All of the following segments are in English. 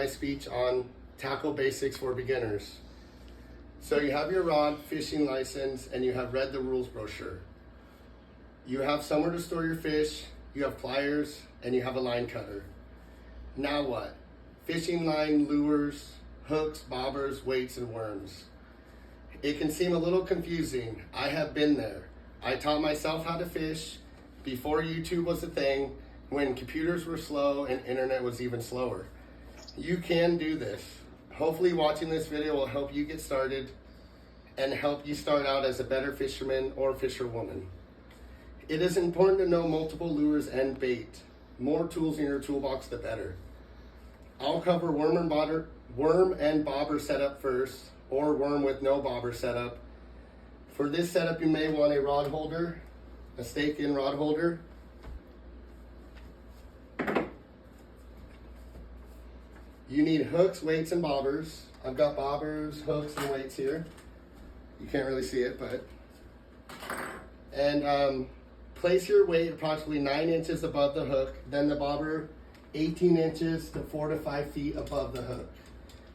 My speech on tackle basics for beginners. So you have your rod, fishing license, and you have read the rules brochure. You have somewhere to store your fish, you have pliers, and you have a line cutter. Now what? Fishing line, lures, hooks, bobbers, weights, and worms. It can seem a little confusing. I have been there. I taught myself how to fish before YouTube was a thing, when computers were slow and internet was even slower. You can do this. Hopefully watching this video will help you get started and help you start out as a better fisherman or fisherwoman. It is important to know multiple lures and bait. More tools in your toolbox, the better. I'll cover worm and bobber setup first, or worm with no bobber setup. For this setup, you may want a rod holder, a stake-in rod holder. You need hooks, weights, and bobbers. I've got bobbers, hooks, and weights here. You can't really see it, but. And place your weight approximately 9 inches above the hook, then the bobber 18 inches to 4 to 5 feet above the hook.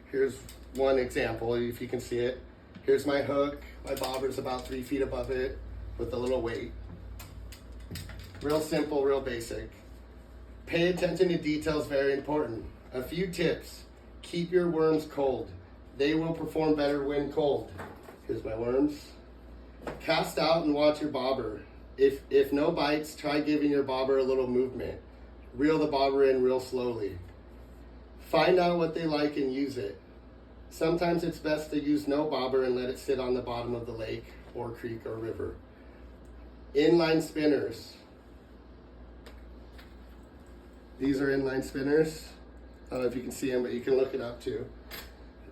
Here's one example, if you can see it. Here's my hook. My bobber's about 3 feet above it with a little weight. Real simple, real basic. Pay attention to details, very important. A few tips. Keep your worms cold. They will perform better when cold. Here's my worms. Cast out and watch your bobber. If no bites, try giving your bobber a little movement. Reel the bobber in real slowly. Find out what they like and use it. Sometimes it's best to use no bobber and let it sit on the bottom of the lake or creek or river. Inline spinners. These are inline spinners. I don't know if you can see them, but you can look it up too.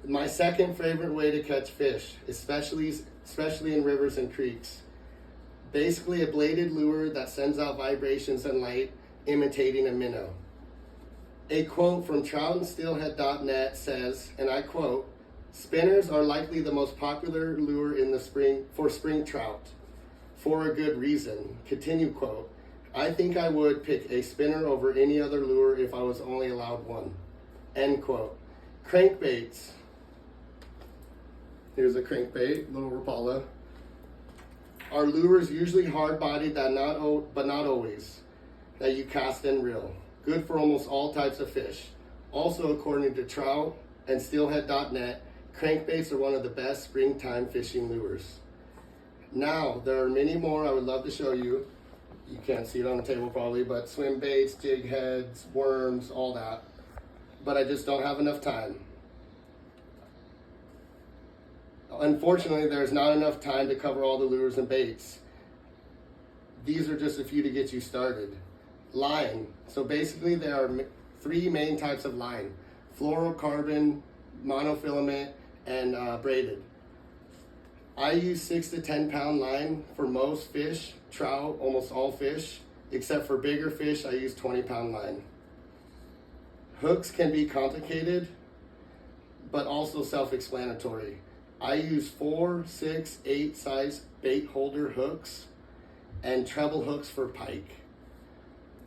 My second favorite way to catch fish, especially in rivers and creeks. Basically a bladed lure that sends out vibrations and light, imitating a minnow. A quote from troutandsteelhead.net says, and I quote, "Spinners are likely the most popular lure in the spring for spring trout, for a good reason." Continue quote, "I think I would pick a spinner over any other lure if I was only allowed one." End quote. Crankbaits. Here's a crankbait, little Rapala. Are lures usually hard-bodied, but not always, that you cast and reel. Good for almost all types of fish. Also, according to Trout and Steelhead.net, crankbaits are one of the best springtime fishing lures. Now, there are many more I would love to show you. You can't see it on the table probably, but swim baits, jig heads, worms, all that. But I just don't have enough time. Unfortunately, there's not enough time to cover all the lures and baits. These are just a few to get you started. Line. So basically there are 3 main types of line: fluorocarbon, monofilament, and braided. I use 6 to 10 pound line for most fish, trout, almost all fish, except for bigger fish I use 20-pound line. Hooks can be complicated, but also self-explanatory. I use 4, 6, 8 size bait holder hooks and treble hooks for pike.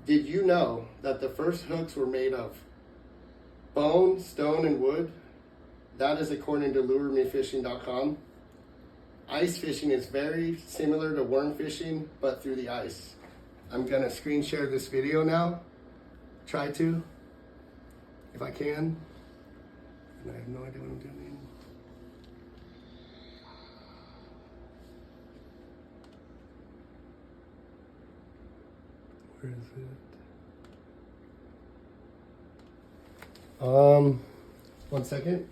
Did you know that the first hooks were made of bone, stone, and wood? That is according to LureMeFishing.com. Ice fishing is very similar to worm fishing, but through the ice. I'm gonna screen share this video now. Try to, if I can. And I have no idea what I'm doing. Where is it? 1 second.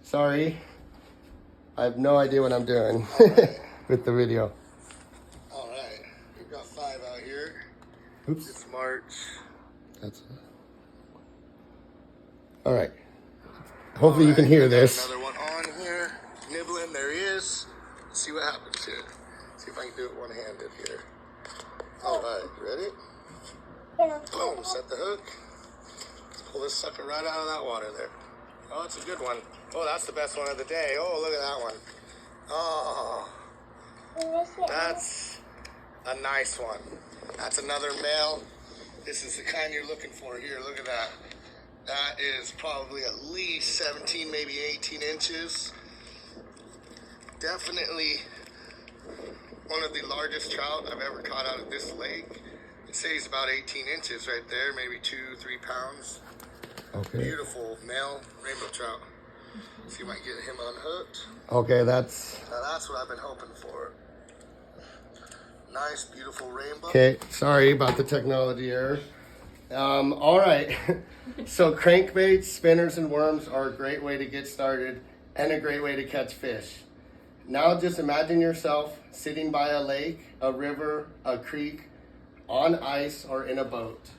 Sorry. I have no idea what I'm doing with the video. All right, we've got 5 out here. Oops. It's March. That's all right. Hopefully you can hear this. Another one on here. Nibbling, there he is. Let's see what happens here. See if I can do it one-handed here. All right, ready? Boom, set the hook. Let's pull this sucker right out of that water there. Oh, it's a good one. Oh, that's the best one of the day. Oh, look at that one. Oh, that's a nice one. That's another male. This is the kind you're looking for here. Look at that. That is probably at least 17, maybe 18 inches. Definitely one of the largest trout I've ever caught out of this lake. I'd say he's about 18 inches right there, maybe 2-3 pounds. Okay. Beautiful male rainbow trout. See if I can get him unhooked. Okay, Now that's what I've been hoping for. Nice, beautiful rainbow. okay. Sorry about the technology error. All right. So crankbaits, spinners, and worms are a great way to get started and a great way to catch fish. Now just imagine yourself sitting by a lake, a river, a creek, on ice, or in a boat.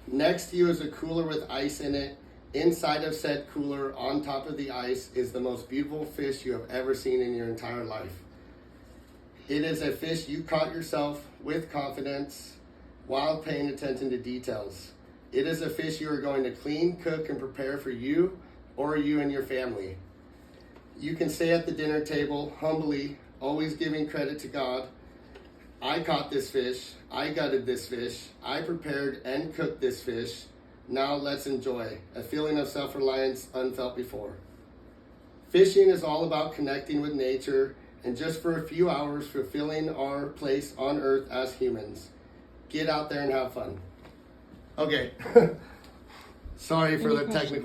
Next to you is a cooler with ice in it. Inside of said cooler, on top of the ice, is the most beautiful fish you have ever seen in your entire life. It is a fish you caught yourself with confidence while paying attention to details. It is a fish you are going to clean, cook, and prepare for you or you and your family. You can stay at the dinner table humbly, always giving credit to God. I caught this fish. I gutted this fish. I prepared and cooked this fish. Now let's enjoy a feeling of self-reliance unfelt before. Fishing is all about connecting with nature and just for a few hours fulfilling our place on earth as humans. Get out there and have fun. Okay. Sorry for the technical